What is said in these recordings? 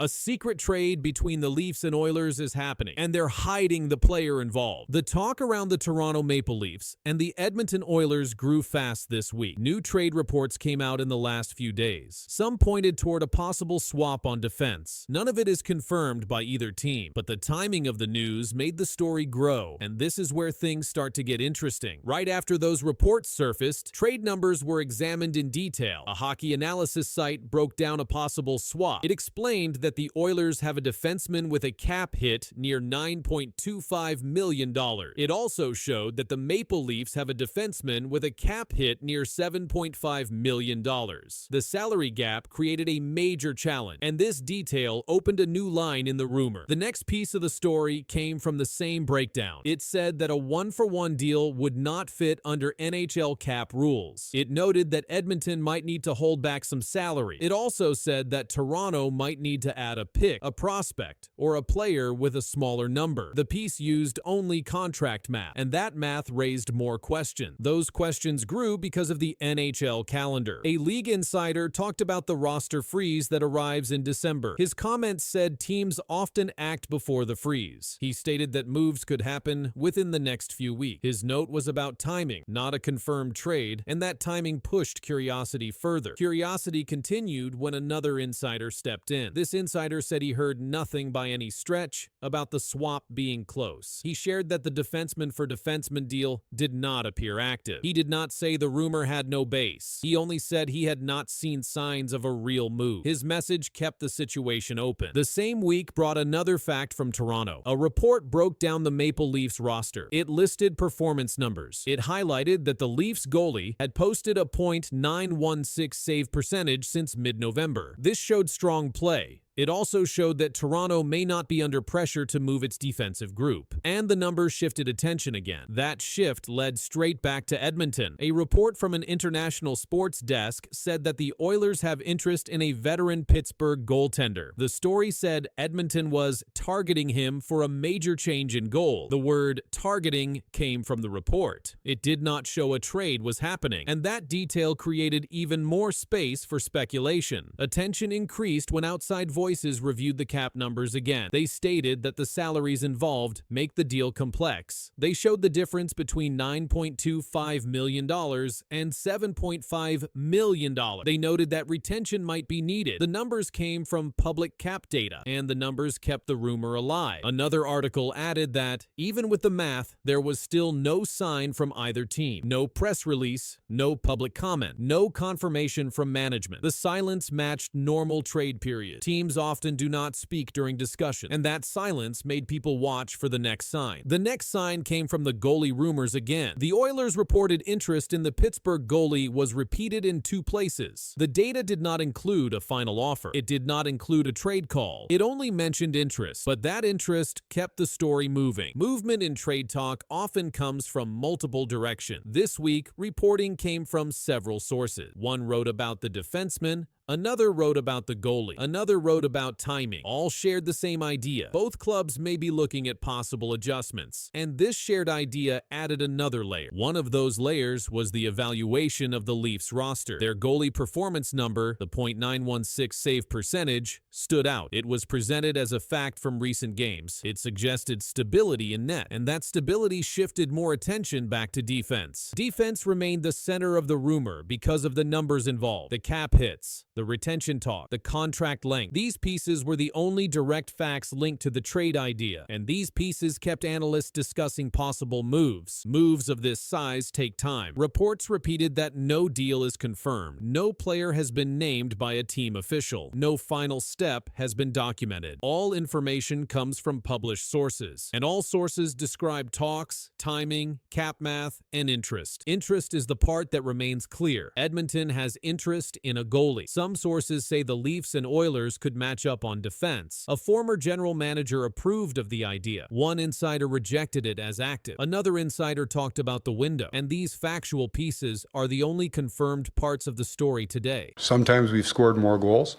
A secret trade between the Leafs and Oilers is happening, and they're hiding the player involved. The talk around the Toronto Maple Leafs and the Edmonton Oilers grew fast this week. New trade reports came out in the last few days. Some pointed toward a possible swap on defense. None of it is confirmed by either team, but the timing of the news made the story grow, and this is where things start to get interesting. Right after those reports surfaced, trade numbers were examined in detail. A hockey analysis site broke down a possible swap. It explained that the Oilers have a defenseman with a cap hit near $9.25 million. It also showed that the Maple Leafs have a defenseman with a cap hit near $7.5 million. The salary gap created a major challenge, and this detail opened a new line in the rumor. The next piece of the story came from the same breakdown. It said that a one-for-one deal would not fit under NHL cap rules. It noted that Edmonton might need to hold back some salary. It also said that Toronto might need to add a pick, a prospect, or a player with a smaller number. The piece used only contract math, and that math raised more questions. Those questions grew because of the NHL calendar. A league insider talked about the roster freeze that arrives in December. His comments said teams often act before the freeze. He stated that moves could happen within the next few weeks. His note was about timing, not a confirmed trade, and that timing pushed curiosity further. Curiosity continued when another insider stepped in. This insider said he heard nothing by any stretch about the swap being close. He shared that the defenseman for defenseman deal did not appear active. He did not say the rumor had no base. He only said he had not seen signs of a real move. His message kept the situation open. The same week brought another fact from Toronto. A report broke down the Maple Leafs roster. It listed performance numbers. It highlighted that the Leafs goalie had posted a .916 save percentage since mid-November. This showed strong play. It also showed that Toronto may not be under pressure to move its defensive group. And the numbers shifted attention again. That shift led straight back to Edmonton. A report from an international sports desk said that the Oilers have interest in a veteran Pittsburgh goaltender. The story said Edmonton was targeting him for a major change in goal. The word targeting came from the report. It did not show a trade was happening, and that detail created even more space for speculation. Attention increased when outside voices reviewed the cap numbers again. They stated that the salaries involved make the deal complex. They showed the difference between $9.25 million and $7.5 million. They noted that retention might be needed. The numbers came from public cap data, and the numbers kept the rumor alive. Another article added that, even with the math, there was still no sign from either team. No press release, no public comment, no confirmation from management. The silence matched normal trade periods. Teams often do not speak during discussion, and that silence made people watch for the next sign. The next sign came from the goalie rumors again. The Oilers reported interest in the Pittsburgh goalie was repeated in two places. The data did not include a final offer. It did not include a trade call. It only mentioned interest, but that interest kept the story moving. Movement in trade talk often comes from multiple directions. This week, reporting came from several sources. One wrote about the defenseman, another wrote about the goalie. Another wrote about timing. All shared the same idea. Both clubs may be looking at possible adjustments. And this shared idea added another layer. One of those layers was the evaluation of the Leafs roster. Their goalie performance number, the .916 save percentage, stood out. It was presented as a fact from recent games. It suggested stability in net, and that stability shifted more attention back to defense. Defense remained the center of the rumor because of the numbers involved. The cap hits, the retention talk, the contract length. These pieces were the only direct facts linked to the trade idea, and these pieces kept analysts discussing possible moves. Moves of this size take time. Reports repeated that no deal is confirmed. No player has been named by a team official. No final step has been documented. All information comes from published sources, and all sources describe talks, timing, cap math, and interest. Interest is the part that remains clear. Edmonton has interest in a goalie. Some sources say the Leafs and Oilers could match up on defense. A former general manager approved of the idea. One insider rejected it as active. Another insider talked about the window. And these factual pieces are the only confirmed parts of the story today. Sometimes we've scored more goals.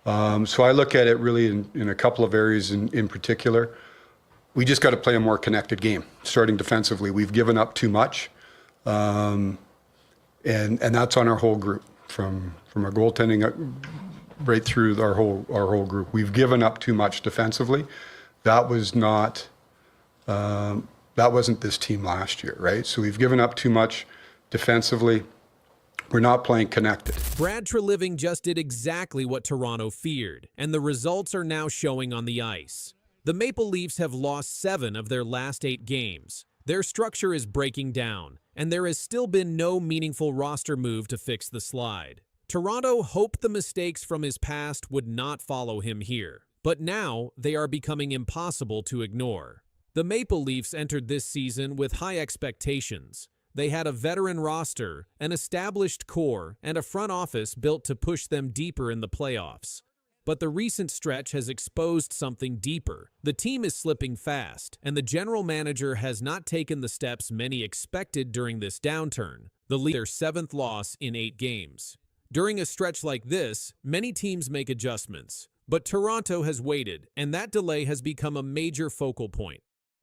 So I look at it really in a couple of areas in particular. We just got to play a more connected game, starting defensively. We've given up too much. And that's on our whole group, from our goaltending right through our whole group. We've given up too much defensively. That wasn't this team last year, right? So we've given up too much defensively. We're not playing connected. Brad Treliving just did exactly what Toronto feared, and the results are now showing on the ice. The Maple Leafs have lost 7 of their last 8 games. Their structure is breaking down, and there has still been no meaningful roster move to fix the slide. Toronto hoped the mistakes from his past would not follow him here, but now they are becoming impossible to ignore. The Maple Leafs entered this season with high expectations. They had a veteran roster, an established core, and a front office built to push them deeper in the playoffs. But the recent stretch has exposed something deeper. The team is slipping fast, and the general manager has not taken the steps many expected during this downturn. The Leafs their 7th loss in 8 games. During a stretch like this, many teams make adjustments, but Toronto has waited, and that delay has become a major focal point.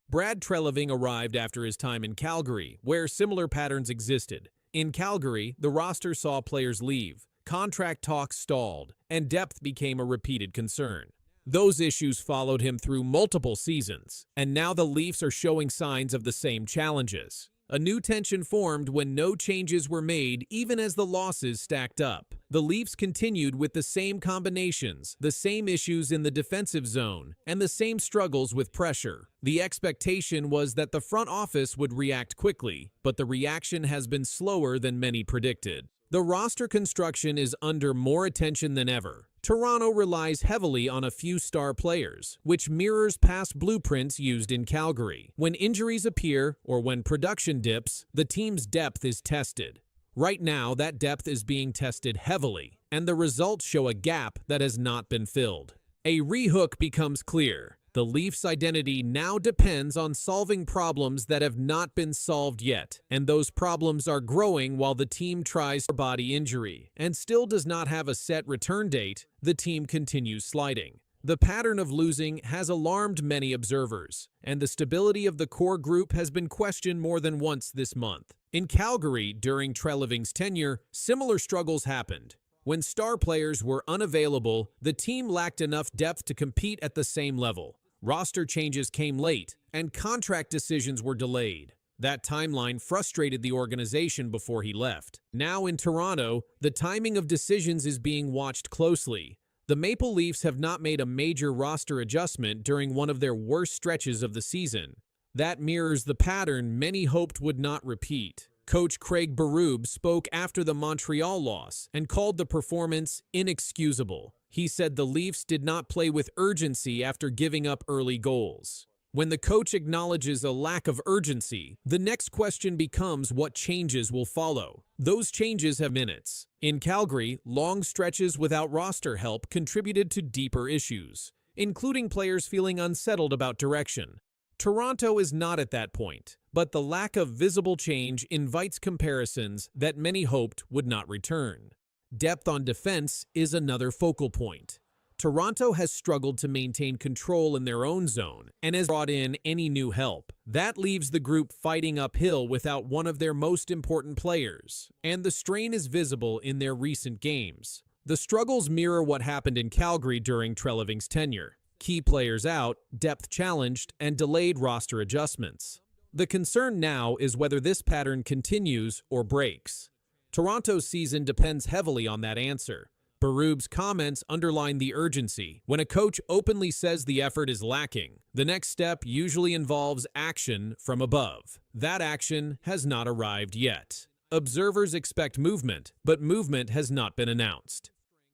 Brad Treliving arrived after his time in Calgary, where similar patterns existed. In Calgary, the roster saw players leave, contract talks stalled, and depth became a repeated concern. Those issues followed him through multiple seasons, and now the Leafs are showing signs of the same challenges. A new tension formed when no changes were made even as the losses stacked up. The Leafs continued with the same combinations, the same issues in the defensive zone, and the same struggles with pressure. The expectation was that the front office would react quickly, but the reaction has been slower than many predicted. The roster construction is under more attention than ever. Toronto relies heavily on a few star players, which mirrors past blueprints used in Calgary. When injuries appear or when production dips, the team's depth is tested. Right now, that depth is being tested heavily, and the results show a gap that has not been filled. A rehook becomes clear. The Leafs' identity now depends on solving problems that have not been solved yet, and those problems are growing while the team tries for body injury and still does not have a set return date. The team continues sliding. The pattern of losing has alarmed many observers, and the stability of the core group has been questioned more than once this month. In Calgary, during Treliving's tenure, similar struggles happened. When star players were unavailable, the team lacked enough depth to compete at the same level. Roster changes came late, and contract decisions were delayed. That timeline frustrated the organization before he left. Now in Toronto, the timing of decisions is being watched closely. The Maple Leafs have not made a major roster adjustment during one of their worst stretches of the season. That mirrors the pattern many hoped would not repeat. Coach Craig Berube spoke after the Montreal loss and called the performance inexcusable. He said the Leafs did not play with urgency after giving up early goals. When the coach acknowledges a lack of urgency, the next question becomes what changes will follow. Those changes have minutes. In Calgary, long stretches without roster help contributed to deeper issues, including players feeling unsettled about direction. Toronto is not at that point, but the lack of visible change invites comparisons that many hoped would not return. Depth on defense is another focal point. Toronto has struggled to maintain control in their own zone and has brought in any new help. That leaves the group fighting uphill without one of their most important players, and the strain is visible in their recent games. The struggles mirror what happened in Calgary during Treliving's tenure. Key players out, depth challenged, and delayed roster adjustments. The concern now is whether this pattern continues or breaks. Toronto's season depends heavily on that answer. Berube's comments underline the urgency. When a coach openly says the effort is lacking, the next step usually involves action from above. That action has not arrived yet. Observers expect movement, but movement has not been announced.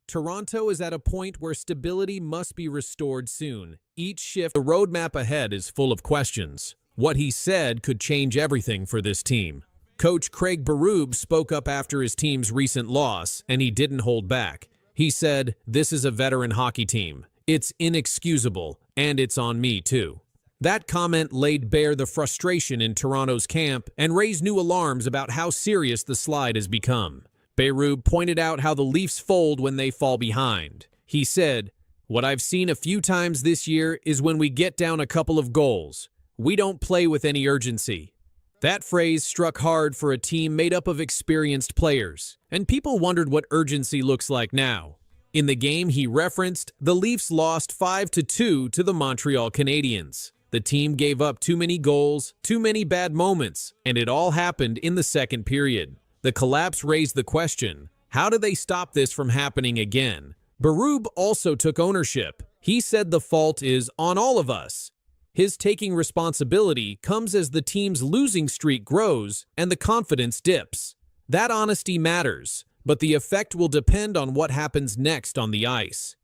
Toronto is at a point where stability must be restored soon. Each shift, the roadmap ahead is full of questions. What he said could change everything for this team. Coach Craig Berube spoke up after his team's recent loss, and he didn't hold back. He said, "This is a veteran hockey team. It's inexcusable, and it's on me too." That comment laid bare the frustration in Toronto's camp and raised new alarms about how serious the slide has become. Berube pointed out how the Leafs fold when they fall behind. He said, "What I've seen a few times this year is when we get down a couple of goals. We don't play with any urgency." That phrase struck hard for a team made up of experienced players, and people wondered what urgency looks like now. In the game he referenced, the Leafs lost 5-2 to the Montreal Canadiens. The team gave up too many goals, too many bad moments, and it all happened in the second period. The collapse raised the question, how do they stop this from happening again? Berube also took ownership. He said the fault is on all of us. His taking responsibility comes as the team's losing streak grows and the confidence dips. That honesty matters, but the effect will depend on what happens next on the ice.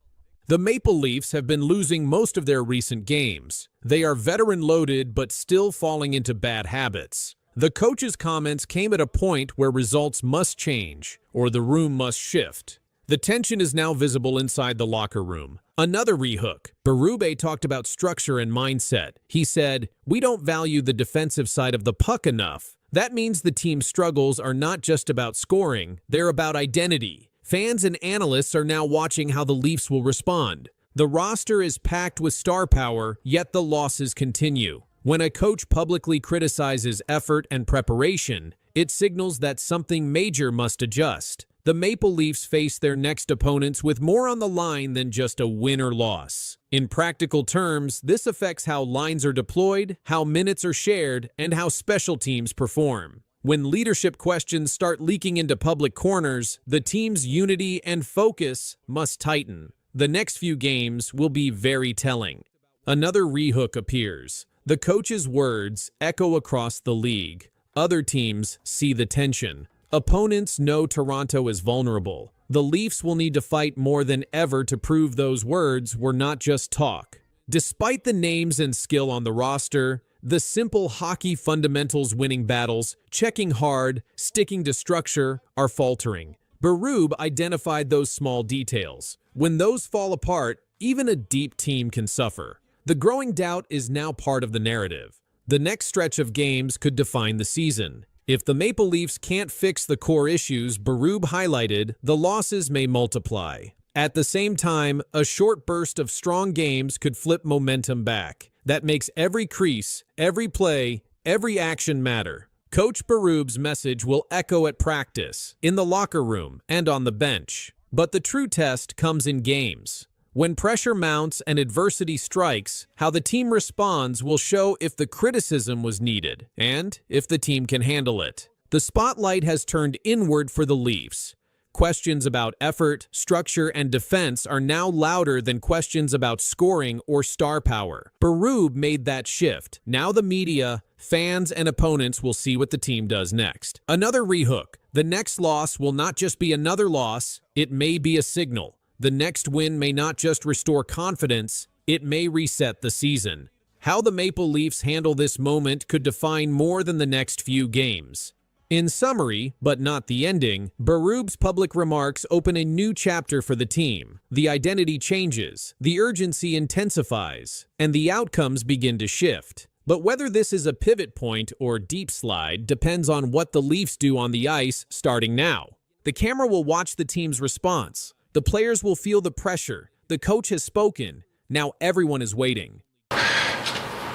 The Maple Leafs have been losing most of their recent games. They are veteran-loaded but still falling into bad habits. The coach's comments came at a point where results must change, or the room must shift. The tension is now visible inside the locker room. Another rehook. Berube talked about structure and mindset. He said, "We don't value the defensive side of the puck enough. That means the team's struggles are not just about scoring, they're about identity." Fans and analysts are now watching how the Leafs will respond. The roster is packed with star power, yet the losses continue. When a coach publicly criticizes effort and preparation, it signals that something major must adjust. The Maple Leafs face their next opponents with more on the line than just a win or loss. In practical terms, this affects how lines are deployed, how minutes are shared, and how special teams perform. When leadership questions start leaking into public corners, the team's unity and focus must tighten. The next few games will be very telling. Another rehook appears. The coach's words echo across the league. Other teams see the tension. Opponents know Toronto is vulnerable. The Leafs will need to fight more than ever to prove those words were not just talk. Despite the names and skill on the roster, the simple hockey fundamentals winning battles, checking hard, sticking to structure, are faltering. Berube identified those small details. When those fall apart, even a deep team can suffer. The growing doubt is now part of the narrative. The next stretch of games could define the season. If the Maple Leafs can't fix the core issues Berube highlighted, the losses may multiply. At the same time, a short burst of strong games could flip momentum back. That makes every crease, every play, every action matter. Coach Berube's message will echo at practice, in the locker room, and on the bench. But the true test comes in games. When pressure mounts and adversity strikes, how the team responds will show if the criticism was needed and if the team can handle it. The spotlight has turned inward for the Leafs. Questions about effort, structure, and defense are now louder than questions about scoring or star power. Berube made that shift. Now the media, fans, and opponents will see what the team does next. Another rehook. The next loss will not just be another loss, it may be a signal. The next win may not just restore confidence, it may reset the season. How the Maple Leafs handle this moment could define more than the next few games. In summary, but not the ending, Berube's public remarks open a new chapter for the team. The identity changes, the urgency intensifies, and the outcomes begin to shift. But whether this is a pivot point or deep slide depends on what the Leafs do on the ice starting now. The camera will watch the team's response. The players will feel the pressure. The coach has spoken. Now everyone is waiting.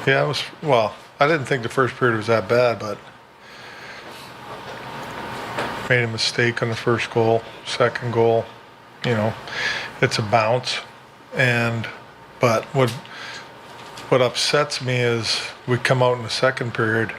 Yeah, I didn't think the first period was that bad, but made a mistake on the first goal, second goal. It's a bounce. But what upsets me is we come out in the second period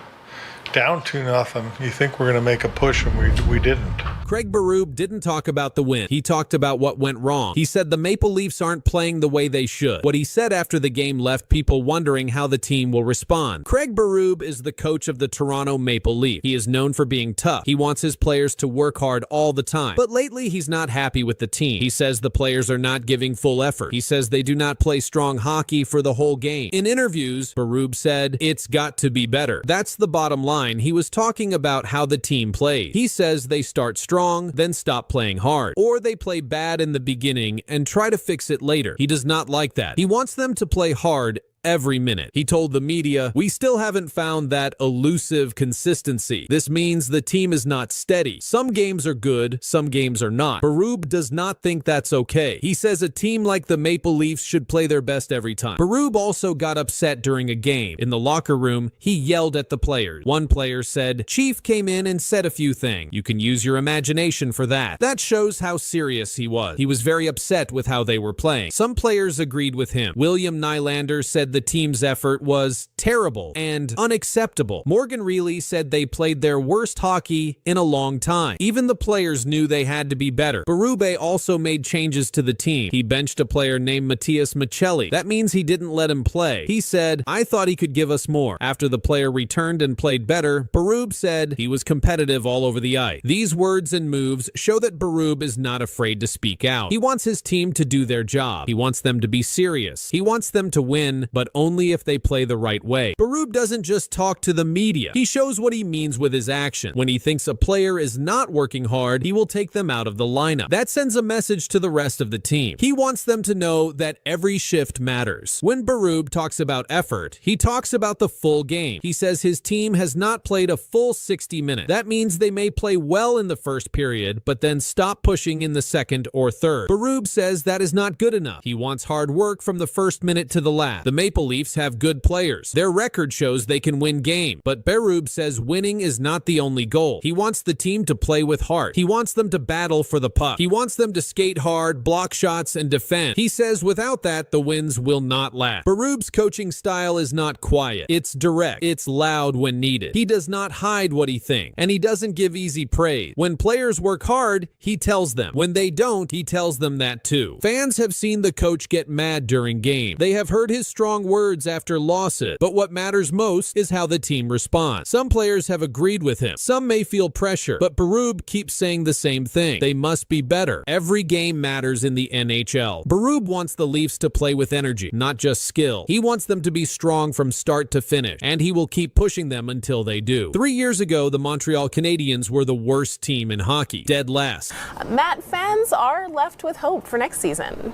down 2-0. You think we're going to make a push, and we didn't. Craig Berube didn't talk about the win. He talked about what went wrong. He said the Maple Leafs aren't playing the way they should. What he said after the game left people wondering how the team will respond. Craig Berube is the coach of the Toronto Maple Leafs. He is known for being tough. He wants his players to work hard all the time. But lately, he's not happy with the team. He says the players are not giving full effort. He says they do not play strong hockey for the whole game. In interviews, Berube said, "It's got to be better." That's the bottom line. He was talking about how the team plays. He says they start strong, then stop playing hard. Or they play bad in the beginning and try to fix it later. He does not like that. He wants them to play hard every minute. He told the media, "We still haven't found that elusive consistency. This means the team is not steady. Some games are good, some games are not." Berube does not think that's okay. He says a team like the Maple Leafs should play their best every time. Berube also got upset during a game. In the locker room, he yelled at the players. One player said, "Chief came in and said a few things. You can use your imagination for that." That shows how serious he was. He was very upset with how they were playing. Some players agreed with him. William Nylander said the team's effort was terrible and unacceptable. Morgan Reilly said they played their worst hockey in a long time. Even the players knew they had to be better. Berube also made changes to the team. He benched a player named Matthias Michelli. That means he didn't let him play. He said, "I thought he could give us more." After the player returned and played better, Berube said he was competitive all over the ice. These words and moves show that Berube is not afraid to speak out. He wants his team to do their job. He wants them to be serious. He wants them to win, but only if they play the right way. Berube doesn't just talk to the media. He shows what he means with his action. When he thinks a player is not working hard, he will take them out of the lineup. That sends a message to the rest of the team. He wants them to know that every shift matters. When Berube talks about effort, he talks about the full game. He says his team has not played a full 60 minutes. That means they may play well in the first period, but then stop pushing in the second or third. Berube says that is not good enough. He wants hard work from the first minute to the last. The Maple Leafs have good players. Their record shows they can win games, but Berube says winning is not the only goal. He wants the team to play with heart. He wants them to battle for the puck. He wants them to skate hard, block shots, and defend. He says without that, the wins will not last. Berube's coaching style is not quiet. It's direct. It's loud when needed. He does not hide what he thinks, and he doesn't give easy praise. When players work hard, he tells them. When they don't, he tells them that too. Fans have seen the coach get mad during games. They have heard his strong words after losses, but what matters most is how the team responds. Some players have agreed with him. Some may feel pressure, but Berube keeps saying the same thing. They must be better. Every game matters in the NHL. Berube wants the Leafs to play with energy, not just skill. He wants them to be strong from start to finish, and he will keep pushing them until they do. 3 years ago, the Montreal Canadiens were the worst team in hockey, dead last. Matt, fans are left with hope for next season.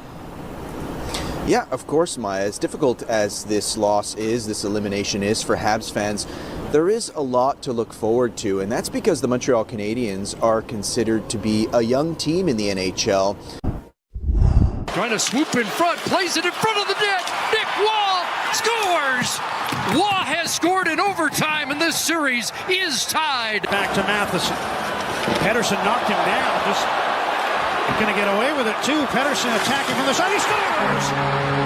Yeah, of course, Maya. As difficult as this loss is, this elimination is for Habs fans, there is a lot to look forward to, and that's because the Montreal Canadiens are considered to be a young team in the NHL. Trying to swoop in front, plays it in front of the net. Nick Waugh scores! Waugh has scored in overtime, and this series is tied. Back to Matheson. Pettersson knocked him down. Just going to get away with it, too. Pettersson attacking from the side. He scores!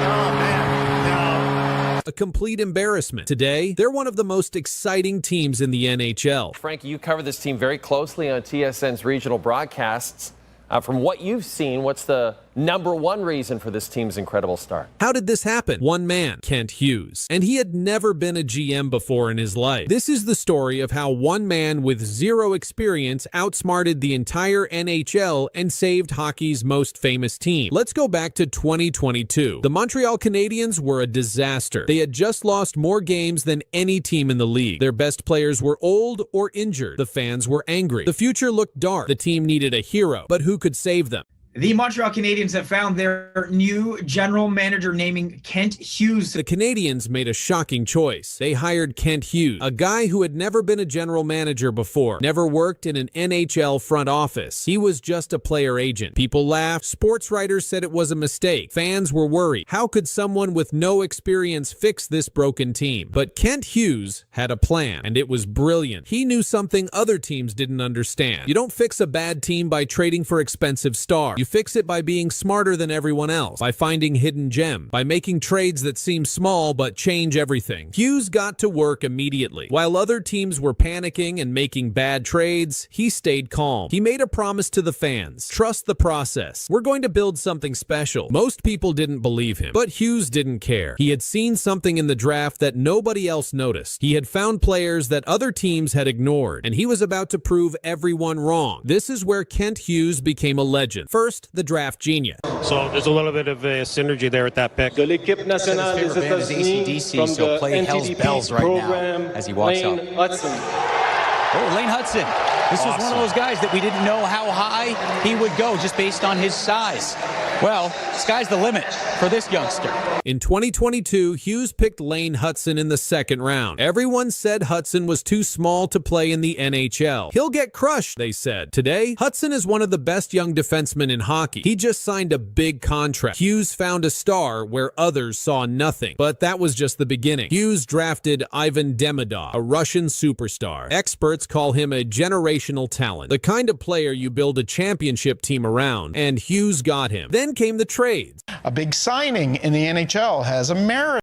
Oh, man. No. A complete embarrassment. Today, they're one of the most exciting teams in the NHL. Frankie, you cover this team very closely on TSN's regional broadcasts. From what you've seen, what's the number one reason for this team's incredible start? How did this happen? One man, Kent Hughes. And he had never been a GM before in his life. This is the story of how one man with zero experience outsmarted the entire NHL and saved hockey's most famous team. Let's go back to 2022. The Montreal Canadiens were a disaster. They had just lost more games than any team in the league. Their best players were old or injured. The fans were angry. The future looked dark. The team needed a hero, but who could save them? The Montreal Canadiens have found their new general manager, naming Kent Hughes. The Canadiens made a shocking choice. They hired Kent Hughes, a guy who had never been a general manager before, never worked in an NHL front office. He was just a player agent. People laughed. Sports writers said it was a mistake. Fans were worried. How could someone with no experience fix this broken team? But Kent Hughes had a plan, and it was brilliant. He knew something other teams didn't understand. You don't fix a bad team by trading for expensive stars. You fix it by being smarter than everyone else, by finding hidden gems, by making trades that seem small but change everything. Hughes got to work immediately. While other teams were panicking and making bad trades, he stayed calm. He made a promise to the fans. Trust the process. We're going to build something special. Most people didn't believe him, but Hughes didn't care. He had seen something in the draft that nobody else noticed. He had found players that other teams had ignored, and he was about to prove everyone wrong. This is where Kent Hughes became a legend. First, the draft genius. So there's a little bit of a synergy there at that pick. De l'équipe nationale des États-Unis from the NTDP program, as he walks Lane Hudson. Oh, Lane Hudson. This was one of those guys that we didn't know how high he would go just based on his size. Well, sky's the limit for this youngster. In 2022, Hughes picked Lane Hutson in the second round. Everyone said Hutson was too small to play in the NHL. He'll get crushed, they said. Today, Hutson is one of the best young defensemen in hockey. He just signed a big contract. Hughes found a star where others saw nothing. But that was just the beginning. Hughes drafted Ivan Demidov, a Russian superstar. Experts call him a generational talent, the kind of player you build a championship team around, and Hughes got him. Then came the trades. A big signing in the NHL has a merit.